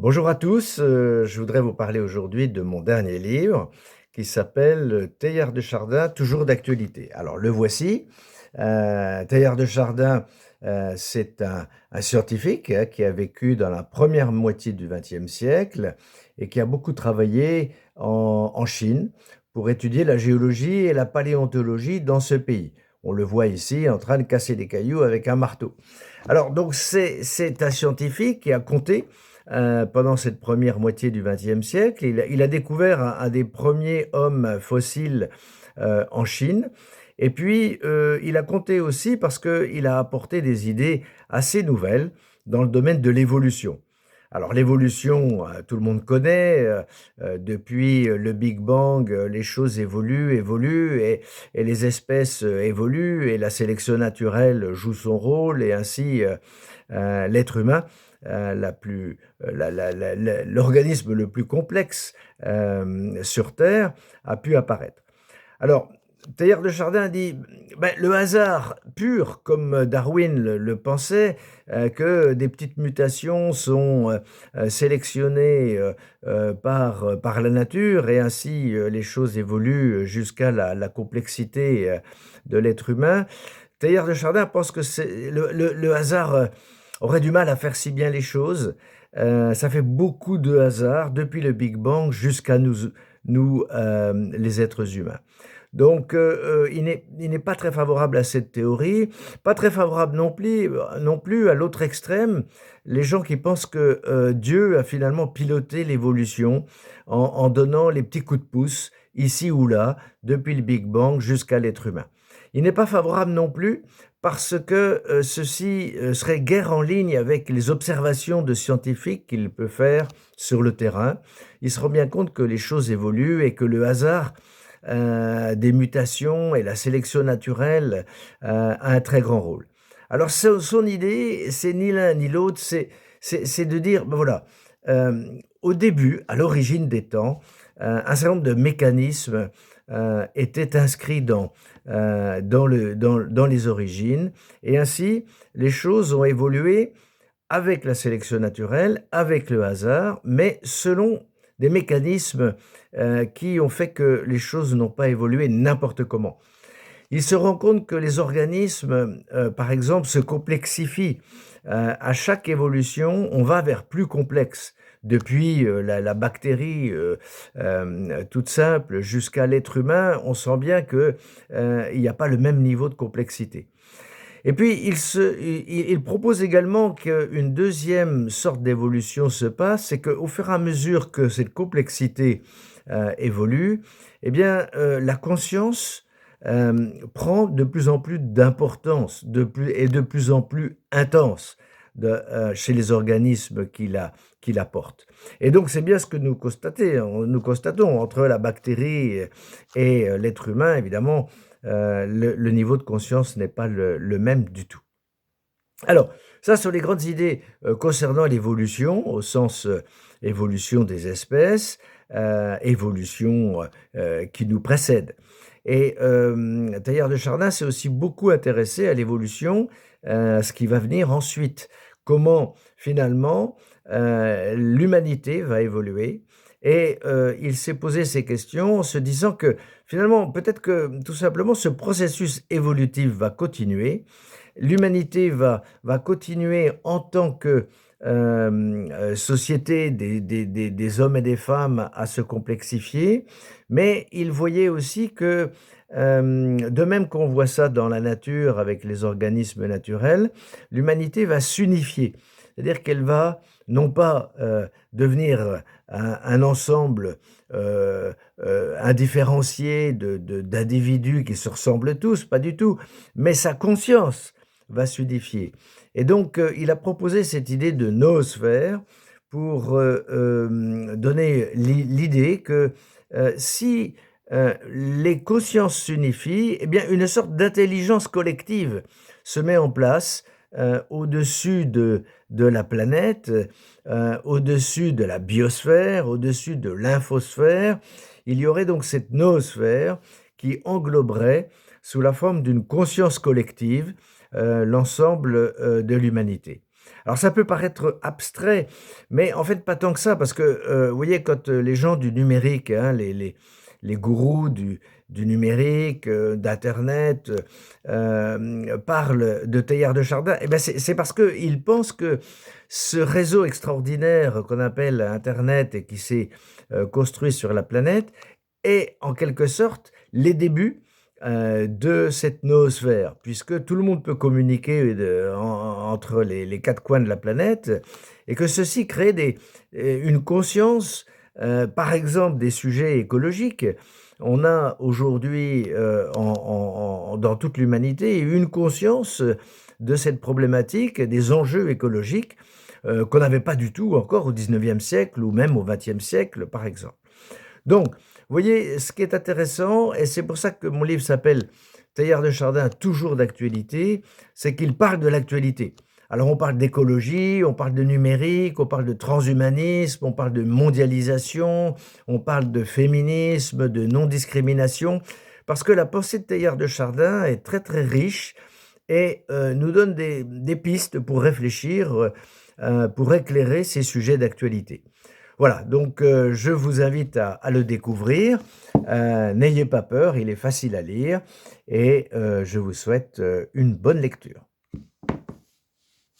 Bonjour à tous, je voudrais vous parler aujourd'hui de mon dernier livre qui s'appelle Teilhard de Chardin, toujours d'actualité. Alors le voici. Teilhard de Chardin, c'est un scientifique, hein, qui a vécu dans la première moitié du XXe siècle et qui a beaucoup travaillé en Chine pour étudier la géologie et la paléontologie dans ce pays. On le voit ici en train de casser des cailloux avec un marteau. Alors donc c'est un scientifique qui a compté pendant cette première moitié du XXe siècle. Il a découvert un des premiers hommes fossiles en Chine. Et puis, il a compté aussi parce qu'il a apporté des idées assez nouvelles dans le domaine de l'évolution. Alors l'évolution, tout le monde connaît, depuis le Big Bang, les choses évoluent et les espèces évoluent et la sélection naturelle joue son rôle et ainsi l'être humain, l'organisme le plus complexe sur Terre, a pu apparaître. Alors, Teilhard de Chardin dit ben, le hasard pur, comme Darwin le pensait, que des petites mutations sont sélectionnées par la nature et ainsi les choses évoluent jusqu'à la complexité de l'être humain. Teilhard de Chardin pense que le hasard aurait du mal à faire si bien les choses. Ça fait beaucoup de hasard depuis le Big Bang jusqu'à nous, les êtres humains. Donc, il n'est pas très favorable à cette théorie, pas très favorable non plus à l'autre extrême, les gens qui pensent que Dieu a finalement piloté l'évolution en donnant les petits coups de pouce ici ou là, depuis le Big Bang jusqu'à l'être humain. Il n'est pas favorable non plus parce que ceci serait guère en ligne avec les observations de scientifiques qu'il peut faire sur le terrain. Il se rend bien compte que les choses évoluent et que le hasard des mutations et la sélection naturelle a un très grand rôle. Alors son idée, c'est ni l'un ni l'autre, c'est de dire, ben voilà, au début, à l'origine des temps, un certain nombre de mécanismes étaient inscrits dans les origines, et ainsi les choses ont évolué avec la sélection naturelle, avec le hasard, mais selon des mécanismes qui ont fait que les choses n'ont pas évolué n'importe comment. Il se rend compte que les organismes, par exemple, se complexifient. À chaque évolution, on va vers plus complexe. Depuis la bactérie toute simple jusqu'à l'être humain, on sent bien qu'il n'y a pas le même niveau de complexité. Et puis, il propose également qu'une deuxième sorte d'évolution se passe, c'est qu'au fur et à mesure que cette complexité évolue, eh bien, la conscience prend de plus en plus d'importance et de plus en plus intense chez les organismes qui la portent. Et donc, c'est bien ce que nous constatons entre la bactérie et l'être humain, évidemment, le niveau de conscience n'est pas le même du tout. Alors, ça sont les grandes idées concernant l'évolution, au sens évolution des espèces, évolution qui nous précède. Et Teilhard de Chardin s'est aussi beaucoup intéressé à l'évolution, ce qui va venir ensuite. Comment finalement l'humanité va évoluer. Et il s'est posé ces questions en se disant que finalement, peut-être que tout simplement ce processus évolutif va continuer. L'humanité va continuer en tant que société des hommes et des femmes à se complexifier, mais il voyait aussi que, de même qu'on voit ça dans la nature avec les organismes naturels, l'humanité va s'unifier. C'est-à-dire qu'elle va non pas devenir un ensemble indifférencié d'individus qui se ressemblent tous, pas du tout, mais sa conscience va s'unifier. Et donc, il a proposé cette idée de noosphère pour donner l'idée que si les consciences s'unifient, eh bien, une sorte d'intelligence collective se met en place au-dessus de la planète, au-dessus de la biosphère, au-dessus de l'infosphère. Il y aurait donc cette noosphère qui engloberait, sous la forme d'une conscience collective, l'ensemble de l'humanité. Alors ça peut paraître abstrait, mais en fait pas tant que ça parce que, vous voyez quand, les gens du numérique, hein, les gourous du numérique, d'internet, parlent de Teilhard de Chardin et ben c'est parce qu'ils pensent que ce réseau extraordinaire qu'on appelle internet et qui s'est, construit sur la planète est en quelque sorte les débuts, de cette noosphère, puisque tout le monde peut communiquer entre les 4 coins de la planète et que ceci crée une conscience, par exemple des sujets écologiques. On a aujourd'hui, dans toute l'humanité, une conscience de cette problématique, des enjeux écologiques, qu'on n'avait pas du tout encore au 19e siècle ou même au 20e siècle, par exemple. Donc, vous voyez, ce qui est intéressant, et c'est pour ça que mon livre s'appelle Teilhard de Chardin, toujours d'actualité, c'est qu'il parle de l'actualité. Alors, on parle d'écologie, on parle de numérique, on parle de transhumanisme, on parle de mondialisation, on parle de féminisme, de non-discrimination, parce que la pensée de Teilhard de Chardin est très très riche et nous donne des pistes pour réfléchir, pour éclairer ces sujets d'actualité. Voilà, donc je vous invite à le découvrir. N'ayez pas peur, il est facile à lire et je vous souhaite une bonne lecture.